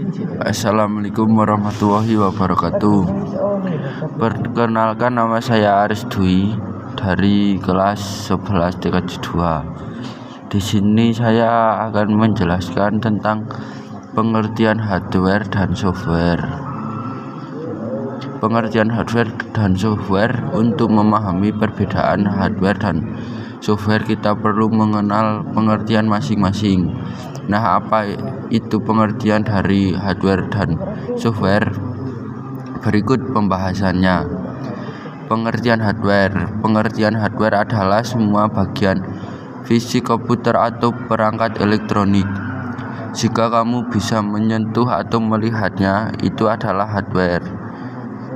Assalamualaikum warahmatullahi wabarakatuh. Perkenalkan, nama saya Aris Dwi dari kelas 11 TKJ 2. Di sini saya akan menjelaskan tentang pengertian hardware dan software. Pengertian hardware dan software. Untuk memahami perbedaan hardware dan software, kita perlu mengenal pengertian masing-masing. Nah, apa itu pengertian dari hardware dan software? Berikut pembahasannya. Pengertian hardware. Pengertian hardware adalah semua bagian fisik komputer atau perangkat elektronik. Jika kamu bisa menyentuh atau melihatnya, itu adalah hardware.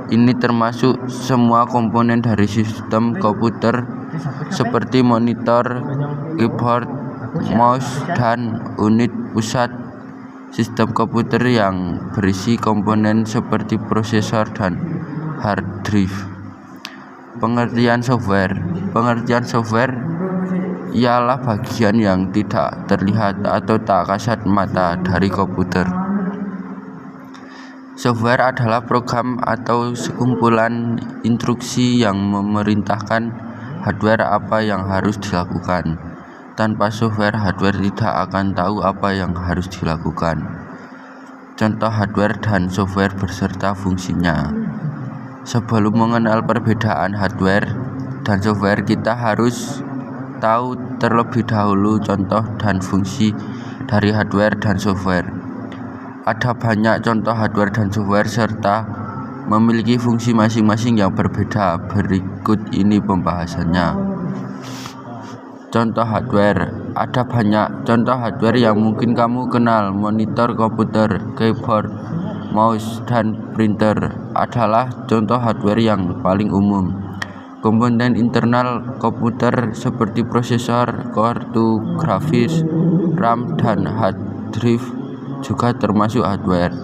Ini termasuk semua komponen dari sistem komputer seperti monitor, keyboard, mouse, dan unit pusat sistem komputer yang berisi komponen seperti prosesor dan hard drive. Pengertian software. Pengertian software ialah bagian yang tidak terlihat atau tak kasat mata dari komputer. Software adalah program atau sekumpulan instruksi yang memerintahkan hardware apa yang harus dilakukan. Tanpa software, hardware tidak akan tahu apa yang harus dilakukan. Contoh hardware dan software beserta fungsinya. Sebelum mengenal perbedaan hardware dan software, kita harus tahu terlebih dahulu contoh dan fungsi dari hardware dan software. Ada banyak contoh hardware dan software serta memiliki fungsi masing-masing yang berbeda. Berikut ini pembahasannya. Contoh hardware. Ada banyak contoh hardware yang mungkin kamu kenal. Monitor komputer, keyboard, mouse, dan printer adalah contoh hardware yang paling umum. Komponen internal komputer seperti prosesor, kartu grafis, RAM, dan hard drive juga termasuk hardware.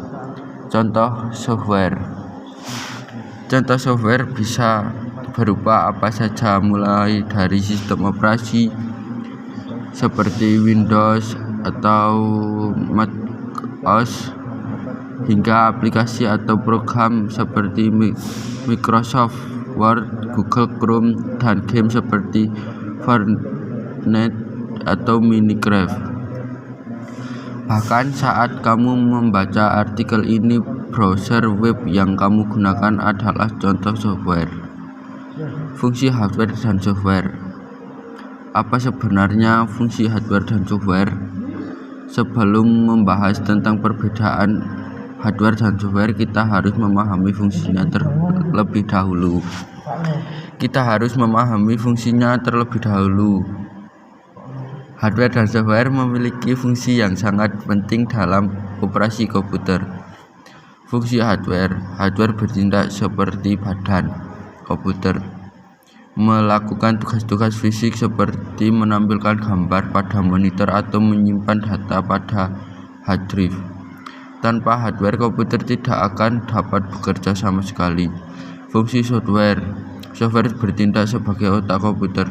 Contoh software. Contoh software bisa berupa apa saja, mulai dari sistem operasi seperti Windows atau macOS hingga aplikasi atau program seperti Microsoft Word, Google Chrome, dan game seperti Fortnite atau Minecraft. Bahkan saat kamu membaca artikel ini, browser web yang kamu gunakan adalah contoh software. Fungsi hardware dan software. Apa sebenarnya fungsi hardware dan software? Sebelum membahas tentang perbedaan hardware dan software, kita harus memahami fungsinya terlebih dahulu. Hardware dan software memiliki fungsi yang sangat penting dalam operasi komputer. Fungsi hardware. Hardware bertindak seperti badan komputer, melakukan tugas-tugas fisik seperti menampilkan gambar pada monitor atau menyimpan data pada hard drive. Tanpa hardware, komputer tidak akan dapat bekerja sama sekali. Fungsi software. Software bertindak sebagai otak komputer.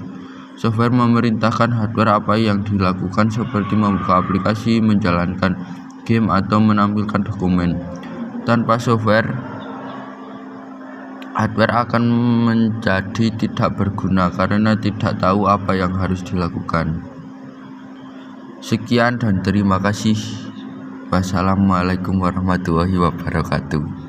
Software memerintahkan hardware apa yang dilakukan, seperti membuka aplikasi, menjalankan game, atau menampilkan dokumen. Tanpa software, hardware akan menjadi tidak berguna karena tidak tahu apa yang harus dilakukan. Sekian dan terima kasih. Wassalamualaikum warahmatullahi wabarakatuh.